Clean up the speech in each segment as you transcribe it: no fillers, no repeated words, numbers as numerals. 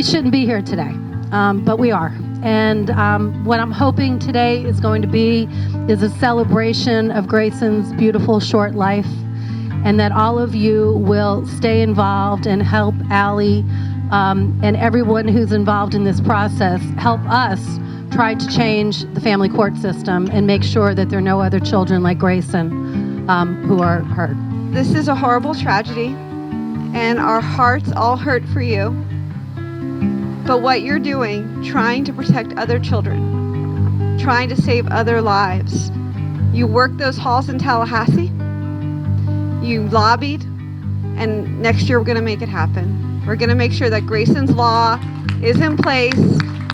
shouldn't be here today, but we are. And what I'm hoping today is going to be is a celebration of Greyson's beautiful short life, and that all of you will stay involved and help Allie and everyone who's involved in this process help us try to change the family court system and make sure that there are no other children like Greyson who are hurt. This is a horrible tragedy, and our hearts all hurt for you. But what you're doing, trying to protect other children, trying to save other lives, you worked those halls in Tallahassee, you lobbied, and next year we're going to make it happen. We're going to make sure that Greyson's law is in place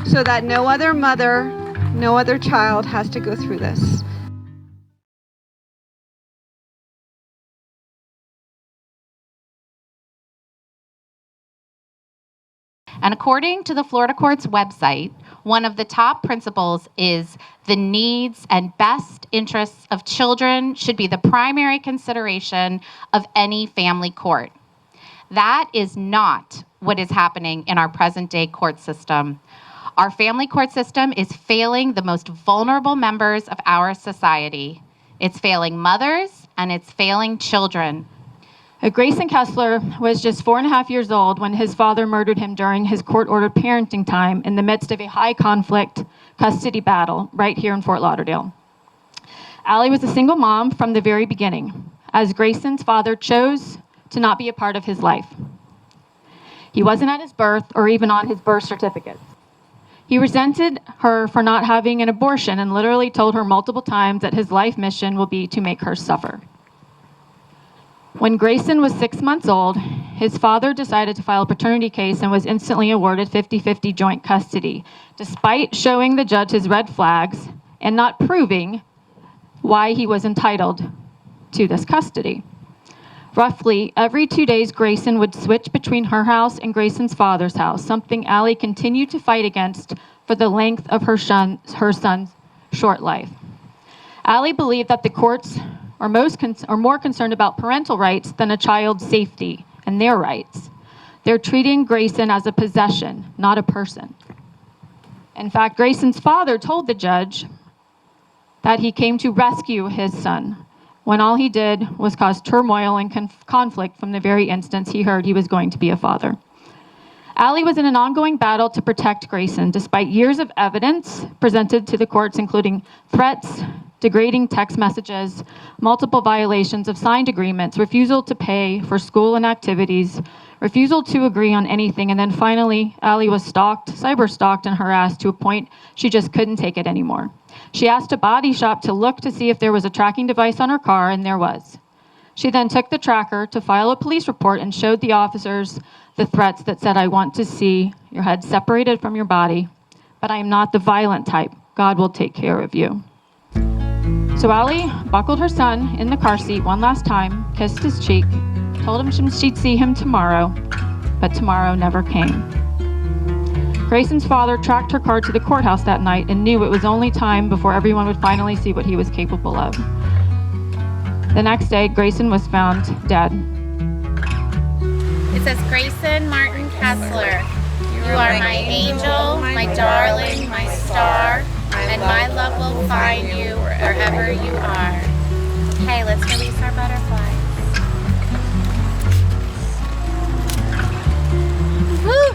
so that no other mother, no other child has to go through this. And according to the Florida Court's website, one of the top principles is the needs and best interests of children should be the primary consideration of any family court. That is not what is happening in our present-day court system. Our family court system is failing the most vulnerable members of our society. It's failing mothers and it's failing children. Greyson Kessler was just 4.5 years old when his father murdered him during his court-ordered parenting time in the midst of a high-conflict custody battle right here in Fort Lauderdale. Allie was a single mom from the very beginning, as Greyson's father chose to not be a part of his life. He wasn't at his birth or even on his birth certificate. He resented her for not having an abortion and literally told her multiple times that his life mission will be to make her suffer. When Greyson was 6 months old, his father decided to file a paternity case and was instantly awarded 50-50 joint custody, despite showing the judge his red flags and not proving why he was entitled to this custody. Roughly every 2 days, Greyson would switch between her house and Greyson's father's house, something Allie continued to fight against for the length of her son's short life. Allie believed that the courts are more concerned about parental rights than a child's safety and their rights. They're treating Greyson as a possession, not a person. In fact, Greyson's father told the judge that he came to rescue his son, when all he did was cause turmoil and conflict from the very instant he heard he was going to be a father. Allie was in an ongoing battle to protect Greyson, despite years of evidence presented to the courts, including threats, degrading text messages, multiple violations of signed agreements, refusal to pay for school and activities, refusal to agree on anything, and then finally, Allie was cyber-stalked and harassed to a point she just couldn't take it anymore. She asked a body shop to look to see if there was a tracking device on her car, and there was. She then took the tracker to file a police report and showed the officers the threats that said, "I want to see your head separated from your body, but I am not the violent type. God will take care of you." So Allie buckled her son in the car seat one last time, kissed his cheek, told him she'd see him tomorrow, but tomorrow never came. Greyson's father tracked her car to the courthouse that night and knew it was only time before everyone would finally see what he was capable of. The next day, Greyson was found dead. It says, Greyson Martin Kessler, you are my angel, my darling, my star, and my love will find you wherever you are. Okay, let's release our butterflies. Woo!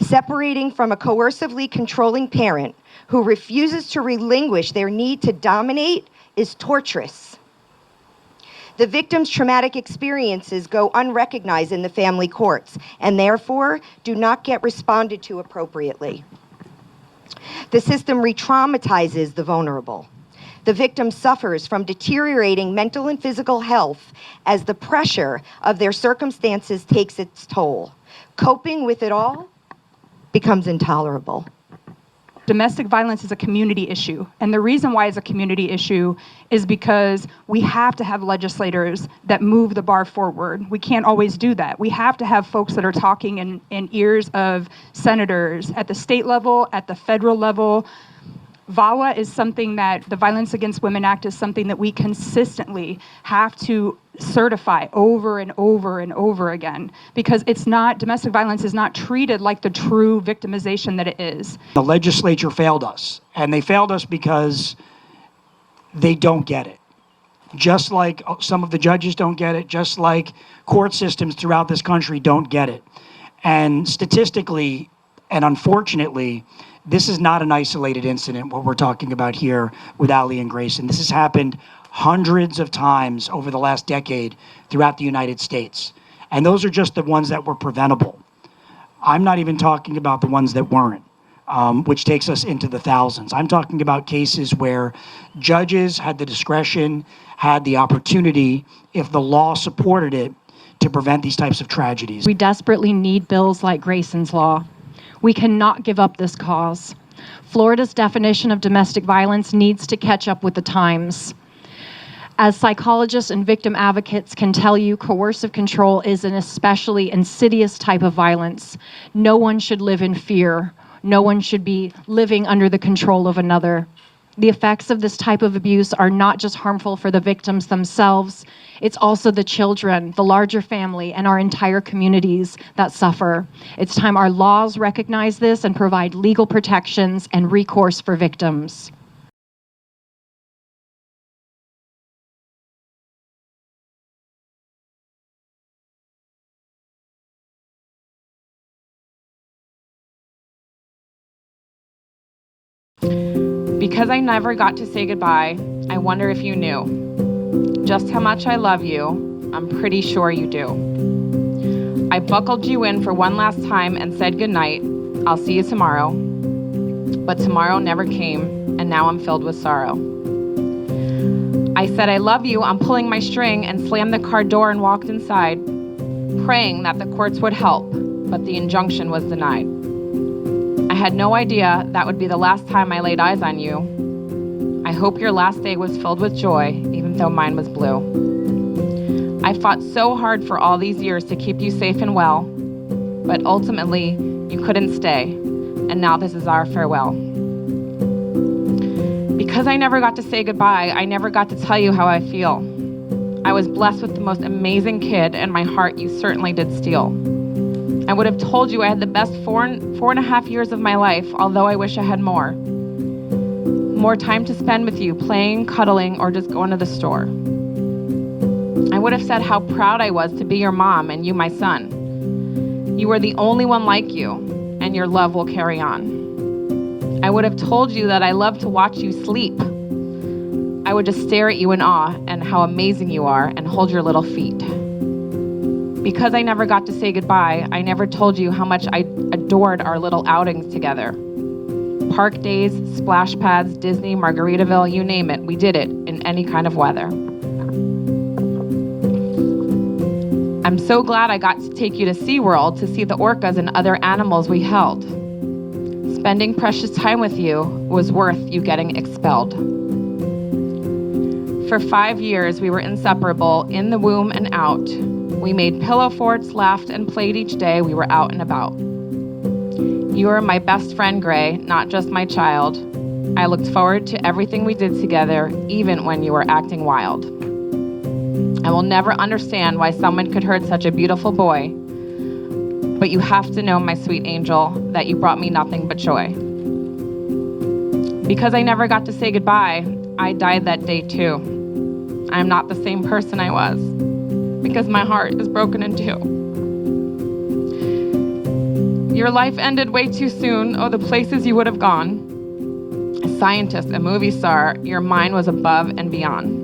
Separating from a coercively controlling parent who refuses to relinquish their need to dominate is torturous. The victim's traumatic experiences go unrecognized in the family courts and therefore do not get responded to appropriately. The system re-traumatizes the vulnerable. The victim suffers from deteriorating mental and physical health as the pressure of their circumstances takes its toll. Coping with it all becomes intolerable. Domestic violence is a community issue. And the reason why it's a community issue is because we have to have legislators that move the bar forward. We can't always do that. We have to have folks that are talking in ears of senators at the state level, at the federal level. VAWA is something that, the Violence Against Women Act is something that we consistently have to certify over and over and over again, because it's not, domestic violence is not treated like the true victimization that it is. The legislature failed us, and they failed us because they don't get it. Just like some of the judges don't get it, just like court systems throughout this country don't get it. And statistically, and unfortunately, this is not an isolated incident, what we're talking about here with Ali and Greyson. This has happened hundreds of times over the last decade throughout the United States. And those are just the ones that were preventable. I'm not even talking about the ones that weren't, which takes us into the thousands. I'm talking about cases where judges had the discretion, had the opportunity, if the law supported it, to prevent these types of tragedies. We desperately need bills like Greyson's Law. We cannot give up this cause. Florida's definition of domestic violence needs to catch up with the times. As psychologists and victim advocates can tell you, coercive control is an especially insidious type of violence. No one should live in fear. No one should be living under the control of another. The effects of this type of abuse are not just harmful for the victims themselves, it's also the children, the larger family, and our entire communities that suffer. It's time our laws recognize this and provide legal protections and recourse for victims. Because I never got to say goodbye, I wonder if you knew just how much I love you. I'm pretty sure you do. I buckled you in for one last time and said goodnight. I'll see you tomorrow. But tomorrow never came, and now I'm filled with sorrow. I said I love you, I'm pulling my string, and slammed the car door and walked inside, praying that the courts would help, but the injunction was denied. I had no idea that would be the last time I laid eyes on you. I hope your last day was filled with joy, even though mine was blue. I fought so hard for all these years to keep you safe and well, but ultimately, you couldn't stay, and now this is our farewell. Because I never got to say goodbye, I never got to tell you how I feel. I was blessed with the most amazing kid, and my heart you certainly did steal. I would have told you I had the best four and a half years of my life, although I wish I had more. More time to spend with you, playing, cuddling, or just going to the store. I would have said how proud I was to be your mom and you my son. You were the only one like you, and your love will carry on. I would have told you that I love to watch you sleep. I would just stare at you in awe and how amazing you are and hold your little feet. Because I never got to say goodbye, I never told you how much I adored our little outings together. Park days, splash pads, Disney, Margaritaville, you name it, we did it in any kind of weather. I'm so glad I got to take you to SeaWorld to see the orcas and other animals we held. Spending precious time with you was worth you getting expelled. For 5 years, we were inseparable, in the womb and out. We made pillow forts, laughed, and played each day we were out and about. You were my best friend, Gray, not just my child. I looked forward to everything we did together, even when you were acting wild. I will never understand why someone could hurt such a beautiful boy, but you have to know, my sweet angel, that you brought me nothing but joy. Because I never got to say goodbye, I died that day too. I am not the same person I was, because my heart is broken in two. Your life ended way too soon. Oh, the places you would have gone. A scientist, a movie star, your mind was above and beyond.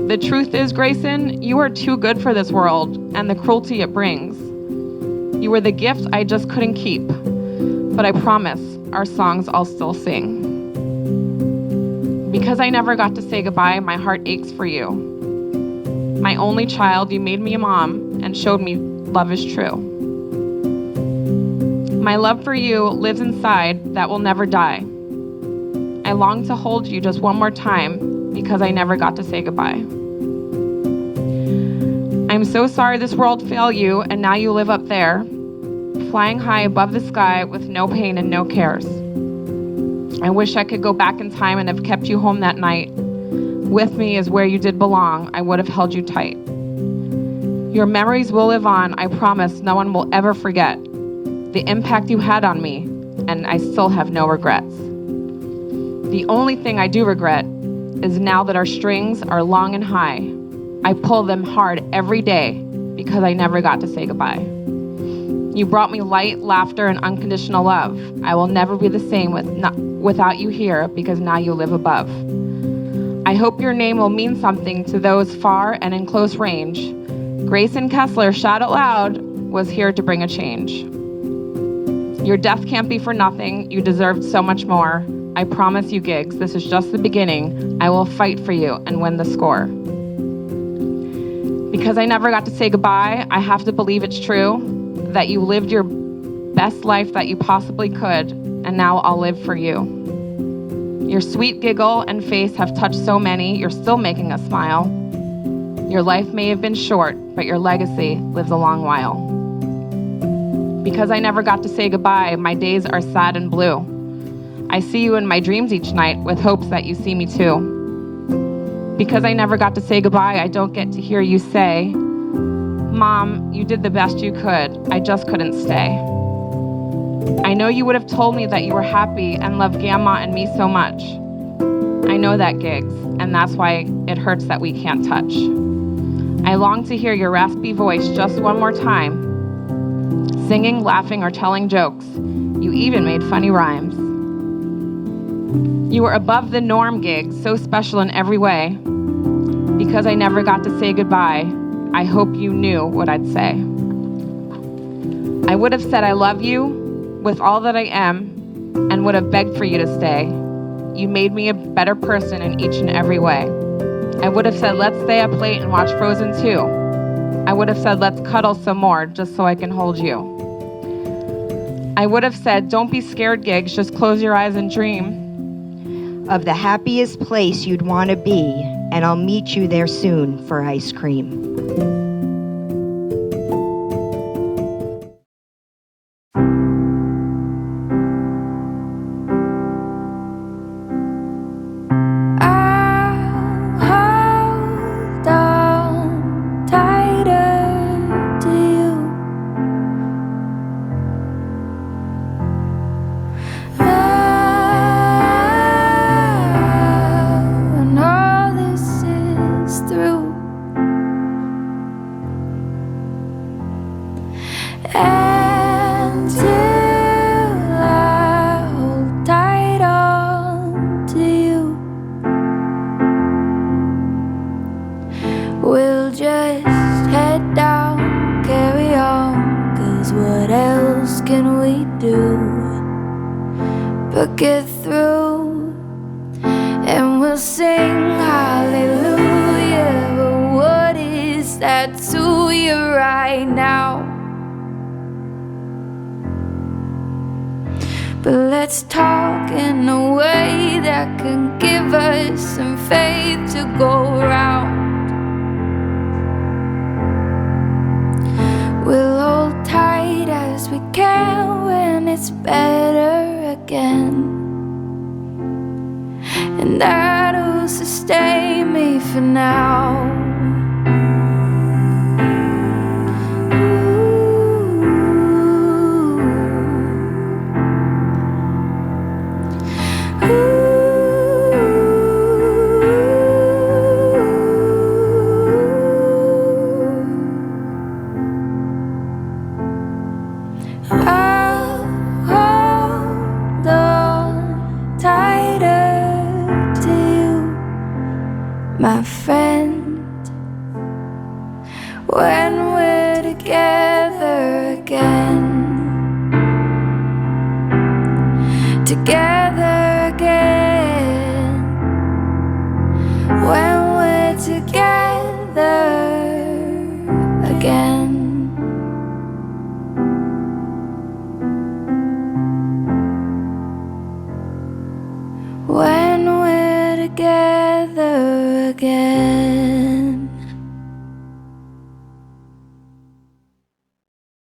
The truth is, Greyson, you are too good for this world and the cruelty it brings. You were the gift I just couldn't keep, but I promise our songs I'll still sing. Because I never got to say goodbye, my heart aches for you. My only child, you made me a mom and showed me love is true. My love for you lives inside that will never die. I long to hold you just one more time because I never got to say goodbye. I'm so sorry this world failed you and now you live up there, flying high above the sky with no pain and no cares. I wish I could go back in time and have kept you home that night. With me is where you did belong. I would have held you tight. Your memories will live on. I promise no one will ever forget the impact you had on me, and I still have no regrets. The only thing I do regret is now that our strings are long and high, I pull them hard every day because I never got to say goodbye. You brought me light, laughter, and unconditional love. I will never be the same without you here because now you live above. I hope your name will mean something to those far and in close range. Greyson Kessler, shout it loud, was here to bring a change. Your death can't be for nothing. You deserved so much more. I promise you, Giggs, this is just the beginning. I will fight for you and win the score. Because I never got to say goodbye, I have to believe it's true that you lived your best life that you possibly could, and now I'll live for you. Your sweet giggle and face have touched so many, you're still making us smile. Your life may have been short, but your legacy lives a long while. Because I never got to say goodbye, my days are sad and blue. I see you in my dreams each night with hopes that you see me too. Because I never got to say goodbye, I don't get to hear you say, Mom, you did the best you could. I just couldn't stay. I know you would have told me that you were happy and loved Gamma and me so much. I know that, Giggs, and that's why it hurts that we can't touch. I long to hear your raspy voice just one more time, singing, laughing, or telling jokes. You even made funny rhymes. You were above the norm, Giggs, so special in every way. Because I never got to say goodbye, I hope you knew what I'd say. I would have said I love you with all that I am and would have begged for you to stay. You made me a better person in each and every way. I would have said, let's stay up late and watch Frozen 2. I would have said, let's cuddle some more just so I can hold you. I would have said, don't be scared, Giggs, just close your eyes and dream of the happiest place you'd want to be, and I'll meet you there soon for ice cream. We'll just head down, carry on, 'cause what else can we do but get through? And we'll sing hallelujah, but what is that to you right now? But let's talk in a way that can give us some faith to go around. We'll hold tight as we can when it's better again, and that'll sustain me for now. My friend, when we're together again, together again, when we're together again. together again.